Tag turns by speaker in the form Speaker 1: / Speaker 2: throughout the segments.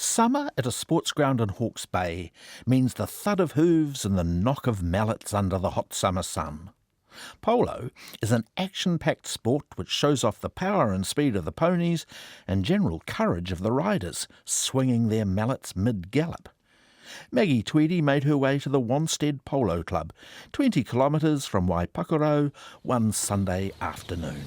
Speaker 1: Summer at a sportsground in Hawke's Bay means the thud of hooves and the knock of mallets under the hot summer sun. Polo is an action-packed sport which shows off the power and speed of the ponies and general courage of the riders, swinging their mallets mid-gallop. Maggie Tweedy made her way to the Wanstead Polo Club, 20 kilometres from Waipakoro, one Sunday afternoon.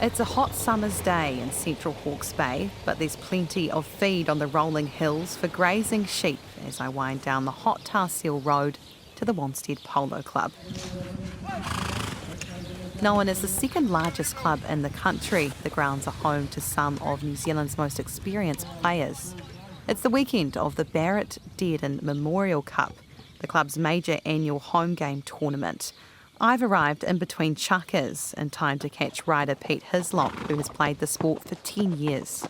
Speaker 2: It's a hot summer's day in central Hawke's Bay, but there's plenty of feed on the rolling hills for grazing sheep as I wind down the hot tar seal road to the Wanstead Polo Club. Known as the second largest club in the country, the grounds are home to some of New Zealand's most experienced players. It's the weekend of the Barrett Dearden Memorial Cup, the club's major annual home game tournament. I've arrived in between chuckers in time to catch rider Pete Hislop, who has played the sport for 10 years.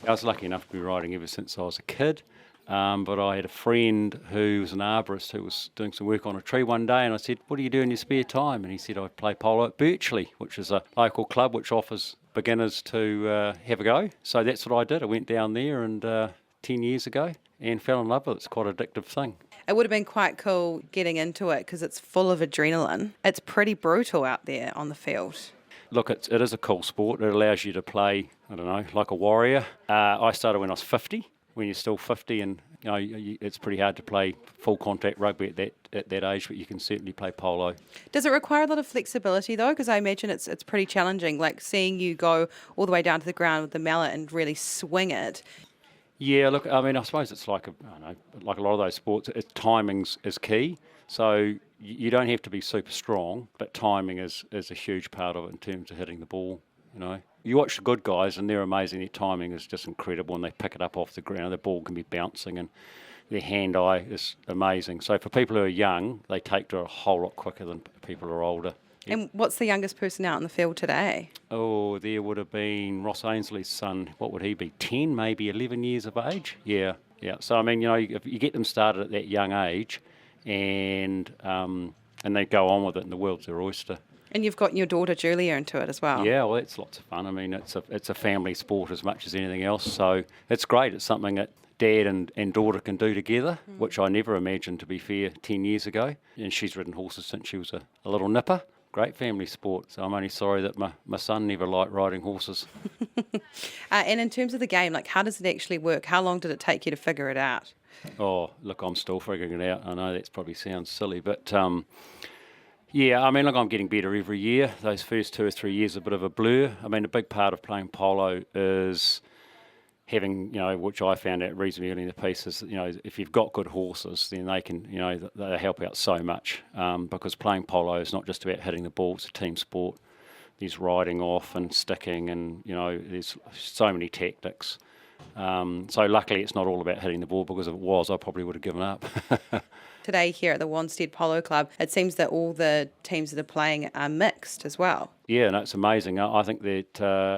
Speaker 3: I was lucky enough to be riding ever since I was a kid, but I had a friend who was an arborist who was doing some work on a tree one day, and I said, "What do you do in your spare time?" And he said, "I play polo at Birchley," which is a local club which offers beginners to have a go. So that's what I did. I went down there and 10 years ago and fell in love with it. It's quite an addictive thing.
Speaker 2: It would have been quite cool getting into it because it's full of adrenaline. It's pretty brutal out there on the field.
Speaker 3: Look, it is a cool sport. It allows you to play, I don't know, like a warrior. I started when I was 50. When you're still 50, and it's pretty hard to play full contact rugby at that age, but you can certainly play polo.
Speaker 2: Does it require a lot of flexibility though? Because I imagine it's pretty challenging, like seeing you go all the way down to the ground with the mallet and really swing it.
Speaker 3: Yeah, look, I mean, I suppose it's like like a lot of those sports, timing's is key. So you don't have to be super strong, but timing is a huge part of it in terms of hitting the ball. You watch the good guys and they're amazing. Their timing is just incredible, and they pick it up off the ground. The ball can be bouncing, and their hand-eye is amazing. So for people who are young, they take to it a whole lot quicker than people who are older.
Speaker 2: And what's the youngest person out in the field today?
Speaker 3: Oh, there would have been Ross Ainsley's son. What would he be? 10, maybe 11 years of age? Yeah. So, I mean, if you get them started at that young age and they go on with it, and the world's their oyster.
Speaker 2: And you've got your daughter Julia into it as well.
Speaker 3: Yeah, well, it's lots of fun. I mean, it's a family sport as much as anything else. So it's great. It's something that dad and daughter can do together, which I never imagined, to be fair, 10 years ago. And she's ridden horses since she was a little nipper. Great family sport, so I'm only sorry that my son never liked riding horses.
Speaker 2: And in terms of the game, like, how does it actually work? How long did it take you to figure it out?
Speaker 3: Oh, look, I'm still figuring it out. I know that probably sounds silly, but yeah, I mean, look, I'm getting better every year. Those first 2 or 3 years are a bit of a blur. I mean, a big part of playing polo is having, which I found out reasonably early in the piece, is, if you've got good horses, then they can, they help out so much, because playing polo is not just about hitting the ball, it's a team sport. There's riding off and sticking, and, there's so many tactics. So luckily it's not all about hitting the ball, because if it was, I probably would have given up.
Speaker 2: Today here at the Wanstead Polo Club, it seems that all the teams that are playing are mixed as well.
Speaker 3: Yeah, no, it's amazing. I think that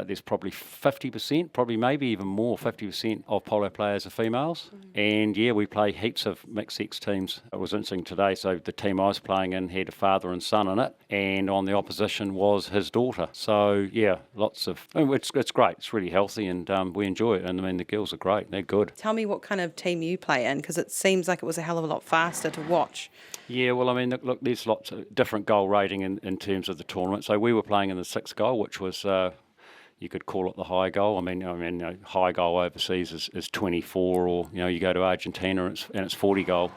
Speaker 3: there's probably 50%, probably maybe even more, 50% of polo players are females. And yeah, we play heaps of mixed-sex teams. It was interesting today, so the team I was playing in had a father and son in it, and on the opposition was his daughter. So yeah, it's great. It's really healthy, and we enjoy it. And I mean, the girls are great. They're good.
Speaker 2: Tell me what kind of team you play in, because it seems like it was a hell of a lot faster to watch.
Speaker 3: Yeah, well, I mean, look, there's lots of different goal rating in terms of the tournament. So we were playing in the 6th goal, which was, you could call it the high goal. I mean, high goal overseas is 24, or you go to Argentina and it's 40 goal,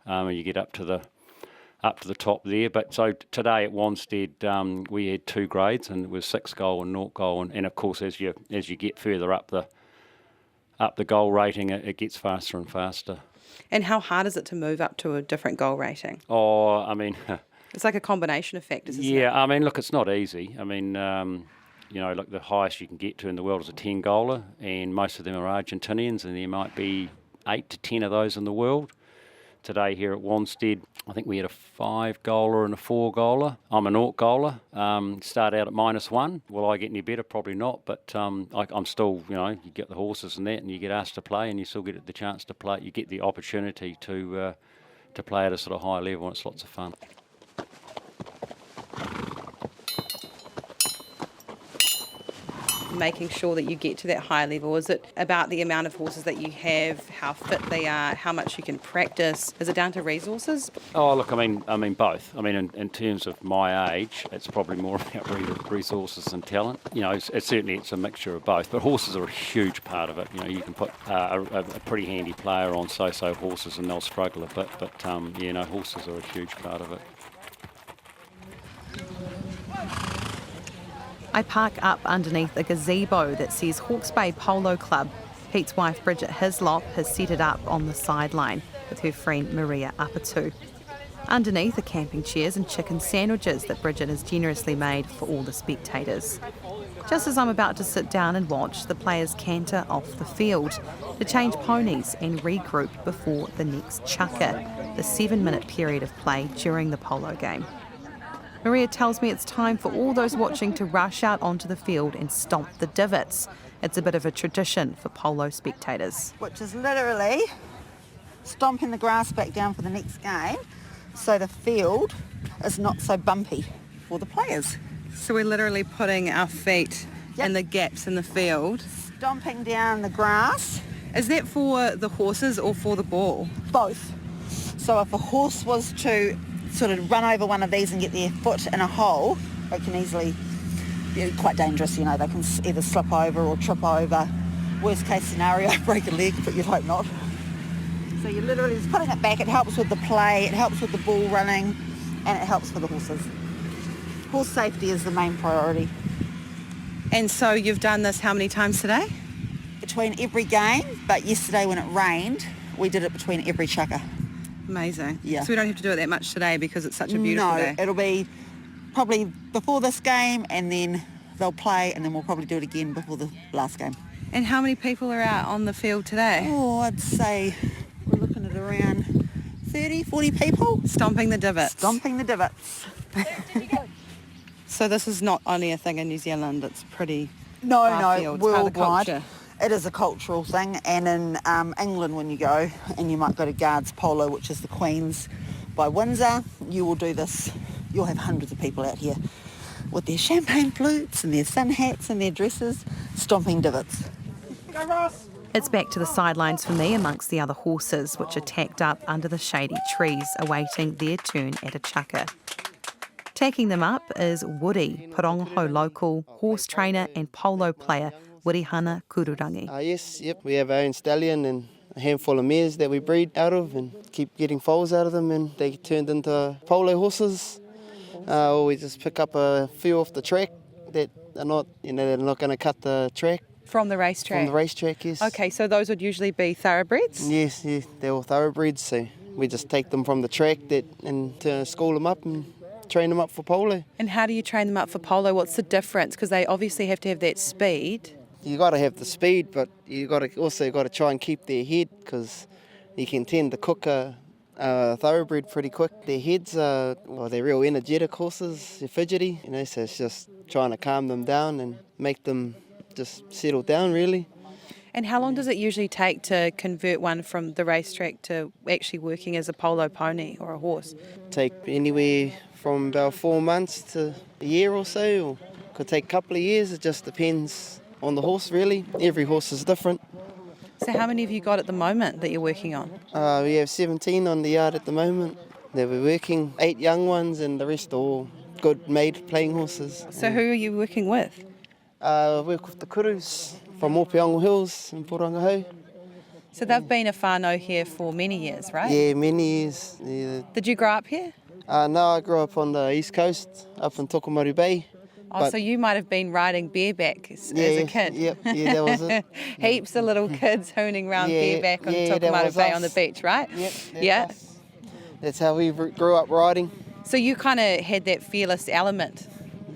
Speaker 3: and you get up to the top there. But so today at Wanstead, we had 2 grades, and it was 6 goal and 0 goal, and of course as you get further up the goal rating, it gets faster and faster.
Speaker 2: And how hard is it to move up to a different goal rating?
Speaker 3: Oh, I mean,
Speaker 2: it's like a combination effect, isn't it?
Speaker 3: Yeah, I mean, look, it's not easy. I mean, look, the highest you can get to in the world is a 10-goaler, and most of them are Argentinians, and there might be 8 to 10 of those in the world. Today here at Wanstead, I think we had a 5-goaler and a 4-goaler. I'm an 0-goaler. Start out at -1. Will I get any better? Probably not, but I'm still, you get the horses and that, and you get asked to play, and you still get the chance to play. You get the opportunity to play at a sort of high level, and it's lots of fun.
Speaker 2: making sure that you get to that high level? Is it about the amount of horses that you have, how fit they are, how much you can practice? Is it down to resources?
Speaker 3: Oh, look, I mean both. I mean, in terms of my age, it's probably more about resources and talent. You know, it's a mixture of both. But horses are a huge part of it. You know, you can put a pretty handy player on so-so horses and they'll struggle a bit. But horses are a huge part of it.
Speaker 2: I park up underneath a gazebo that says Hawke's Bay Polo Club. Pete's wife Bridget Hislop has set it up on the sideline with her friend Maria Apatu. Underneath are camping chairs and chicken sandwiches that Bridget has generously made for all the spectators. Just as I'm about to sit down and watch, the players canter off the field to change ponies and regroup before the next chukker, the 7-minute period of play during the polo game. Maria tells me it's time for all those watching to rush out onto the field and stomp the divots. It's a bit of a tradition for polo spectators.
Speaker 4: Which is literally stomping the grass back down for the next game so the field is not so bumpy for the players.
Speaker 2: So we're literally putting our feet in the gaps in the field.
Speaker 4: Stomping down the grass.
Speaker 2: Is that for the horses or for the ball?
Speaker 4: Both. So if a horse was to sort of run over one of these and get their foot in a hole, it can easily be quite dangerous. You know, they can either slip over or trip over. Worst case scenario, break a leg, but you'd hope not. So you're literally just putting it back. It helps with the play, it helps with the ball running, and it helps for the horses. Horse safety is the main priority.
Speaker 2: And so you've done this how many times today?
Speaker 4: Between every game, but yesterday when it rained, we did it between every chukker.
Speaker 2: Amazing.
Speaker 4: Yeah.
Speaker 2: So we don't have to do it that much today because it's such a beautiful day.
Speaker 4: No, it'll be probably before this game and then they'll play and then we'll probably do it again before the last game.
Speaker 2: And how many people are out on the field today?
Speaker 4: Oh, I'd say we're looking at around 30, 40 people.
Speaker 2: Stomping the divots.
Speaker 4: Stomping the divots.
Speaker 2: So this is not only a thing in New Zealand, it's pretty
Speaker 4: No,
Speaker 2: far-field. It's part of the
Speaker 4: worldwide.
Speaker 2: culture.
Speaker 4: It is a cultural thing, and in England when you go, and you might go to Guards Polo, which is the Queen's by Windsor, you will do this. You'll have hundreds of people out here with their champagne flutes and their sun hats and their dresses, stomping divots. Go Ross!
Speaker 2: It's back to the sidelines for me amongst the other horses, which are tacked up under the shady trees, awaiting their turn at a chukker. Tacking them up is Woody, Parongaho local, horse trainer and polo player, Wirihana Kururangi.
Speaker 5: Yep. We have our own stallion and a handful of mares that we breed out of and keep getting foals out of them, and they get turned into polo horses. Or we just pick up a few off the track that are not, they're not going to cut the track.
Speaker 2: From the racetrack?
Speaker 5: From the racetrack, yes.
Speaker 2: Okay, so those would usually be thoroughbreds?
Speaker 5: Yes, they're all thoroughbreds, so we just take them from the track and school them up and train them up for polo.
Speaker 2: And how do you train them up for polo? What's the difference? Because they obviously have to have that speed.
Speaker 5: You got to have the speed, but you got to try and keep their head, because you can tend to cook a thoroughbred pretty quick. Their heads are, they're real energetic horses. They're fidgety, so it's just trying to calm them down and make them just settle down, really.
Speaker 2: And how long does it usually take to convert one from the racetrack to actually working as a polo pony or a horse?
Speaker 5: Take anywhere from about 4 months to a year or so, or could take a couple of years. It just depends on the horse, really. Every horse is different.
Speaker 2: So how many have you got at the moment that you're working on?
Speaker 5: We have 17 on the yard at the moment. They were working 8 young ones, and the rest are all good made playing horses.
Speaker 2: So who are you working with?
Speaker 5: I work with the kurus from Mopiongo Hills in Porangaho.
Speaker 2: So they've been a whānau here for many years, right?
Speaker 5: Yeah, many years. Yeah.
Speaker 2: Did you grow up here?
Speaker 5: No, I grew up on the east coast, up in Tokomaru Bay.
Speaker 2: Oh, so you might have been riding bareback as a kid.
Speaker 5: Yeah, that was it.
Speaker 2: Heaps of little kids hooning around bareback on Tokomaru Bay on the beach, right?
Speaker 5: Yep, that's how we grew up riding.
Speaker 2: So you kind of had that fearless element.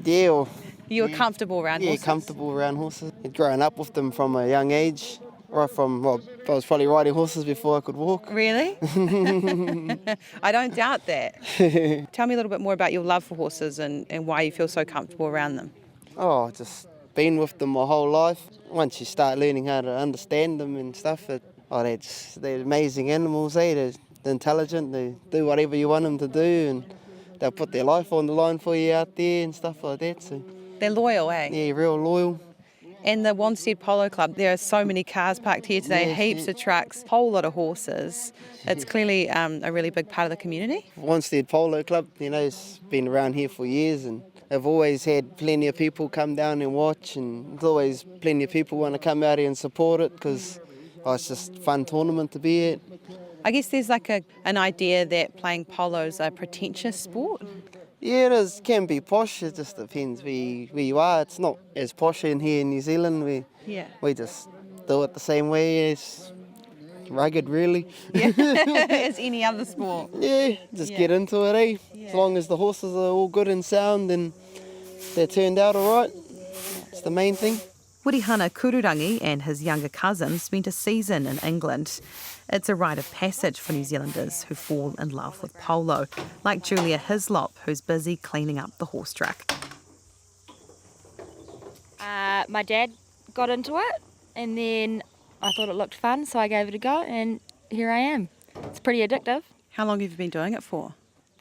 Speaker 5: Yeah.
Speaker 2: You were comfortable around horses?
Speaker 5: Yeah, comfortable around horses. Growing up with them from a young age, right from, I was probably riding horses before I could walk.
Speaker 2: Really? I don't doubt that. Tell me a little bit more about your love for horses and why you feel so comfortable around them.
Speaker 5: Oh, just been with them my whole life. Once you start learning how to understand them and stuff, they're amazing animals, They're intelligent, they do whatever you want them to do, and they'll put their life on the line for you out there and stuff like that. So
Speaker 2: they're loyal, eh?
Speaker 5: yeah, real loyal.
Speaker 2: And the Wanstead Polo Club, there are so many cars parked here today,
Speaker 5: Yes,
Speaker 2: heaps
Speaker 5: yeah.
Speaker 2: of trucks, whole lot of horses. It's clearly a really big part of the community.
Speaker 5: Wanstead Polo Club, it's been around here for years, and they've always had plenty of people come down and watch, and there's always plenty of people want to come out here and support it because it's just a fun tournament to be at.
Speaker 2: I guess there's like an idea that playing polo is a pretentious sport.
Speaker 5: Yeah, it is. Can be posh. It just depends where you are. It's not as posh in here in New Zealand. We just do it the same way as rugged, really.
Speaker 2: As any other sport.
Speaker 5: Yeah, just get into it, eh? As long as the horses are all good and sound and they're turned out all right. It's the main thing.
Speaker 2: Wirihana Kururangi and his younger cousin spent a season in England. It's a rite of passage for New Zealanders who fall in love with polo, like Julia Hislop, who's busy cleaning up the horse track.
Speaker 6: My dad got into it, and then I thought it looked fun, so I gave it a go, and here I am. It's pretty addictive.
Speaker 2: How long have you been doing it for?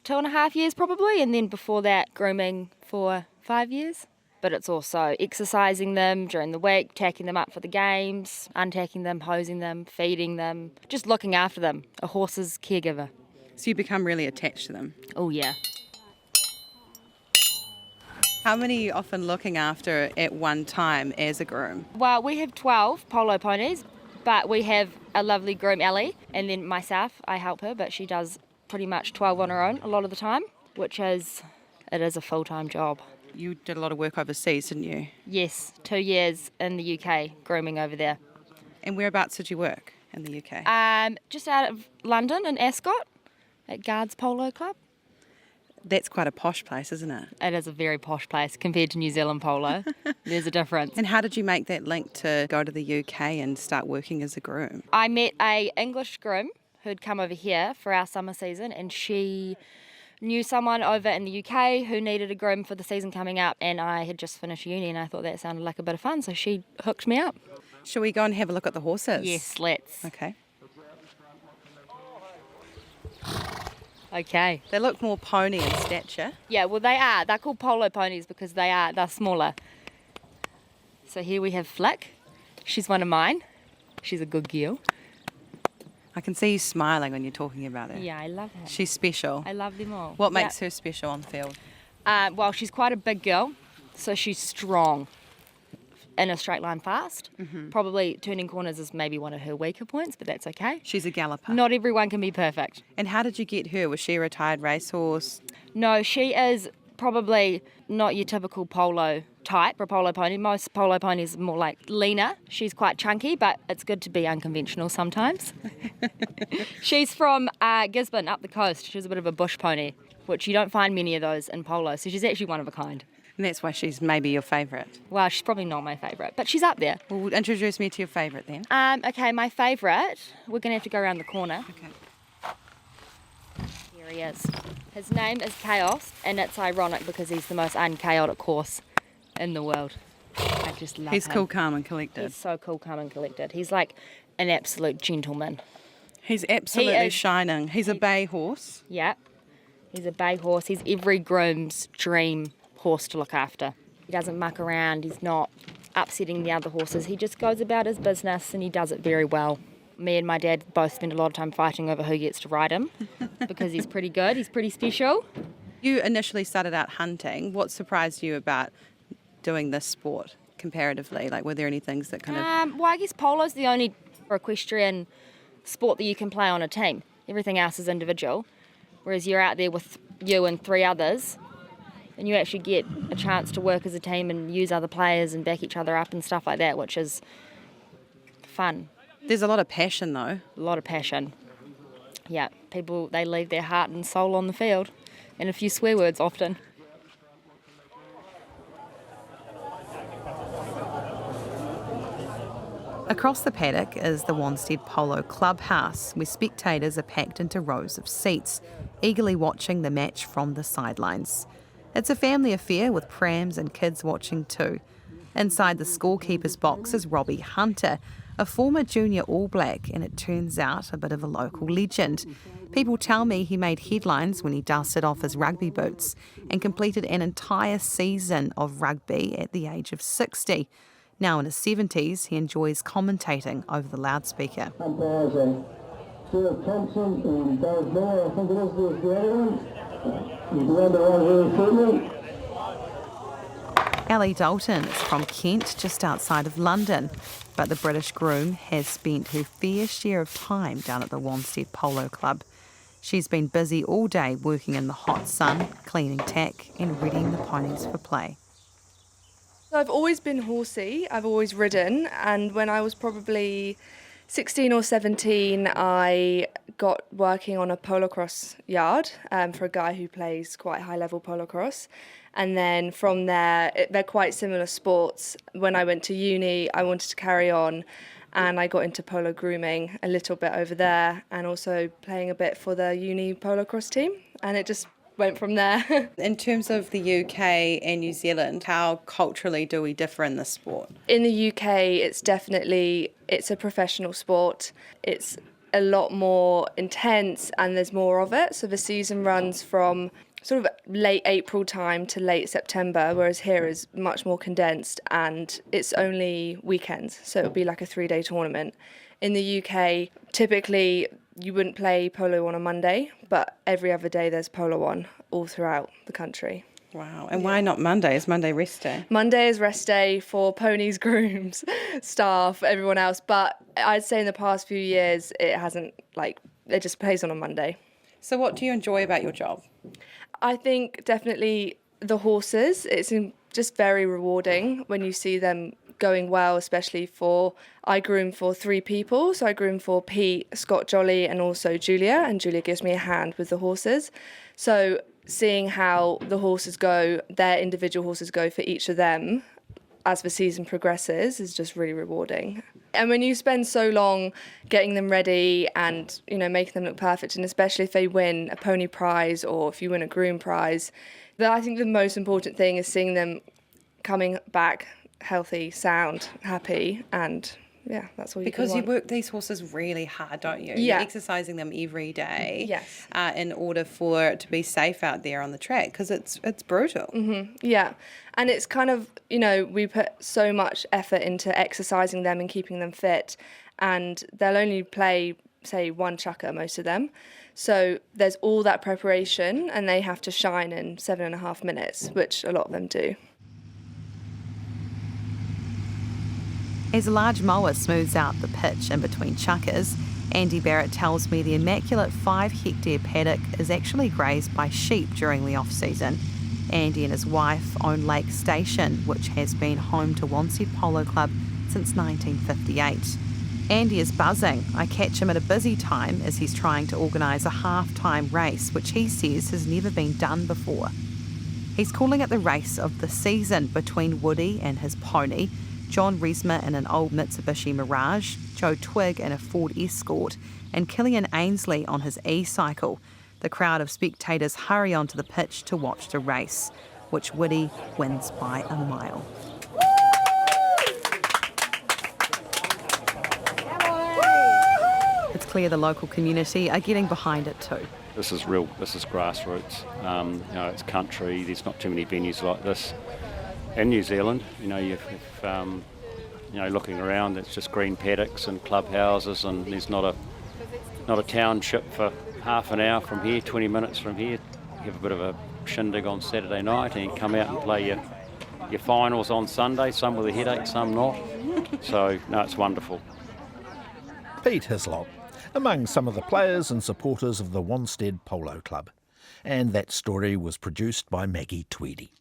Speaker 6: 2.5 years probably, and then before that, grooming for 5 years. But it's also exercising them during the week, tacking them up for the games, untacking them, hosing them, feeding them, just looking after them. A horse's caregiver.
Speaker 2: So you become really attached to them.
Speaker 6: Oh yeah.
Speaker 2: How many are you often looking after at one time as a groom?
Speaker 6: Well, we have 12 polo ponies, but we have a lovely groom, Ellie, and then myself, I help her, but she does pretty much 12 on her own a lot of the time, it is a full-time job.
Speaker 2: You did a lot of work overseas, didn't you?
Speaker 6: Yes, 2 years in the UK, grooming over there.
Speaker 2: And whereabouts did you work in the UK?
Speaker 6: Just out of London in Ascot, at Guards Polo Club.
Speaker 2: That's quite a posh place, isn't it?
Speaker 6: It is a very posh place compared to New Zealand polo. There's a difference.
Speaker 2: And how did you make that link to go to the UK and start working as a groom?
Speaker 6: I met a English groom who'd come over here for our summer season, and she knew someone over in the UK who needed a groom for the season coming up, and I had just finished uni and I thought that sounded like a bit of fun, so she hooked me up.
Speaker 2: Shall we go and have a look at the horses?
Speaker 6: Yes, let's.
Speaker 2: Okay.
Speaker 6: Okay.
Speaker 2: They look more pony in stature.
Speaker 6: Yeah, well they are. They're called polo ponies because they're smaller. So here we have Flick. She's one of mine. She's a good girl.
Speaker 2: I can see you smiling when you're talking about her.
Speaker 6: Yeah, I love her.
Speaker 2: She's special.
Speaker 6: I love them all.
Speaker 2: What makes her special on the field?
Speaker 6: Well, she's quite a big girl, so she's strong. In a straight line fast.
Speaker 2: Mm-hmm.
Speaker 6: Probably turning corners is maybe one of her weaker points, but that's okay.
Speaker 2: She's a galloper.
Speaker 6: Not everyone can be perfect.
Speaker 2: And how did you get her? Was she a retired racehorse?
Speaker 6: No, she is probably not your typical polo type for a polo pony. Most polo ponies are more like leaner. She's quite chunky, but it's good to be unconventional sometimes. She's from Gisborne, up the coast. She's a bit of a bush pony, which you don't find many of those in polo, so she's actually one of a kind.
Speaker 2: And that's why she's maybe your favourite.
Speaker 6: Well, she's probably not my favourite, but she's up there.
Speaker 2: Well, introduce me to your favourite then.
Speaker 6: Okay, my favourite, we're going to have to go around the corner.
Speaker 2: Okay.
Speaker 6: Here he is. His name is Chaos, and it's ironic because he's the most unchaotic horse in the world. I just love him.
Speaker 2: He's cool, calm and collected.
Speaker 6: He's so cool, calm and collected. He's like an absolute gentleman.
Speaker 2: He's absolutely
Speaker 6: He is-
Speaker 2: shining. He's a bay horse.
Speaker 6: Yeah. He's a bay horse. He's every groom's dream horse to look after. He doesn't muck around. He's not upsetting the other horses. He just goes about his business and he does it very well. Me and my dad both spend a lot of time fighting over who gets to ride him because he's pretty good. He's pretty special.
Speaker 2: You initially started out hunting. What surprised you about doing this sport comparatively? Like, were there any things that kind of...
Speaker 6: Well, I guess polo's the only equestrian sport that you can play on a team. Everything else is individual. Whereas you're out there with you and 3 others, and you actually get a chance to work as a team and use other players and back each other up and stuff like that, which is fun.
Speaker 2: There's a lot of passion, though.
Speaker 6: A lot of passion. Yeah, people, they leave their heart and soul on the field, and a few swear words often.
Speaker 2: Across the paddock is the Wanstead Polo Clubhouse, where spectators are packed into rows of seats, eagerly watching the match from the sidelines. It's a family affair with prams and kids watching too. Inside the scorekeeper's box is Robbie Hunter, a former junior All Black, and it turns out a bit of a local legend. People tell me he made headlines when he dusted off his rugby boots and completed an entire season of rugby at the age of 60. Now in his 70s, he enjoys commentating over the loudspeaker.
Speaker 7: Umpires are Stuart Thompson and Dave Moore, I think it is the other one. He's the underway very shortly.
Speaker 2: Ali Dalton is from Kent, just outside of London, but the British groom has spent her fair share of time down at the Wanstead Polo Club. She's been busy all day working in the hot sun, cleaning tack and readying the ponies for play.
Speaker 8: I've always been horsey, I've always ridden, and when I was probably 16 or 17, I got working on a polocross yard for a guy who plays quite high-level polocross. And then from there, they're quite similar sports. When I went to uni, I wanted to carry on, and I got into polo grooming a little bit over there, and also playing a bit for the uni polocross team, and it just went from there.
Speaker 2: In terms of the UK and New Zealand, how culturally do we differ in this sport?
Speaker 8: In the UK, it's a professional sport. It's a lot more intense and there's more of it. So the season runs from sort of late April time to late September, whereas here is much more condensed and it's only weekends. So it would be like a 3-day tournament. In the UK, typically you wouldn't play polo on a Monday, but every other day there's polo on all throughout the country.
Speaker 2: Wow. And why not Monday? Is Monday rest day?
Speaker 8: Monday is rest day for ponies, grooms, staff, everyone else. But I'd say in the past few years, it just plays on a Monday.
Speaker 2: So what do you enjoy about your job?
Speaker 8: I think definitely the horses. It's just very rewarding when you see them going well, especially I groom for 3 people. So I groom for Pete, Scott Jolly and also Julia, and Julia gives me a hand with the horses. So seeing how the horses go, their individual horses go for each of them as the season progresses is just really rewarding. And when you spend so long getting them ready and, making them look perfect, and especially if they win a pony prize or if you win a groom prize, then I think the most important thing is seeing them coming back healthy, sound, happy, and yeah, that's all you can want.
Speaker 2: Because you work these horses really hard, don't you?
Speaker 8: Yeah.
Speaker 2: You're exercising them every day.
Speaker 8: Yes.
Speaker 2: In order for it to be safe out there on the track, because it's brutal.
Speaker 8: Mm-hmm. Yeah. And it's kind of, we put so much effort into exercising them and keeping them fit, and they'll only play, say, 1 chukker, most of them. So there's all that preparation, and they have to shine in 7.5 minutes, which a lot of them do.
Speaker 2: As a large mower smooths out the pitch in between chukkers, Andy Barrett tells me the immaculate 5-hectare paddock is actually grazed by sheep during the off-season. Andy and his wife own Lake Station, which has been home to Wanstead Polo Club since 1958. Andy is buzzing. I catch him at a busy time as he's trying to organise a half-time race, which he says has never been done before. He's calling it the race of the season between Woody and his pony, John Resmer in an old Mitsubishi Mirage, Joe Twigg in a Ford Escort, and Killian Ainsley on his e-cycle. The crowd of spectators hurry onto the pitch to watch the race, which Woody wins by a mile. It's clear the local community are getting behind it too.
Speaker 3: This is grassroots. It's country. There's not too many venues like this in New Zealand. Looking around, it's just green paddocks and clubhouses, and there's not a township for half an hour from here, 20 minutes from here. You have a bit of a shindig on Saturday night and you come out and play your finals on Sunday, some with a headache, some not. So, no, it's wonderful.
Speaker 1: Pete Hislop, among some of the players and supporters of the Wanstead Polo Club. And that story was produced by Maggie Tweedy.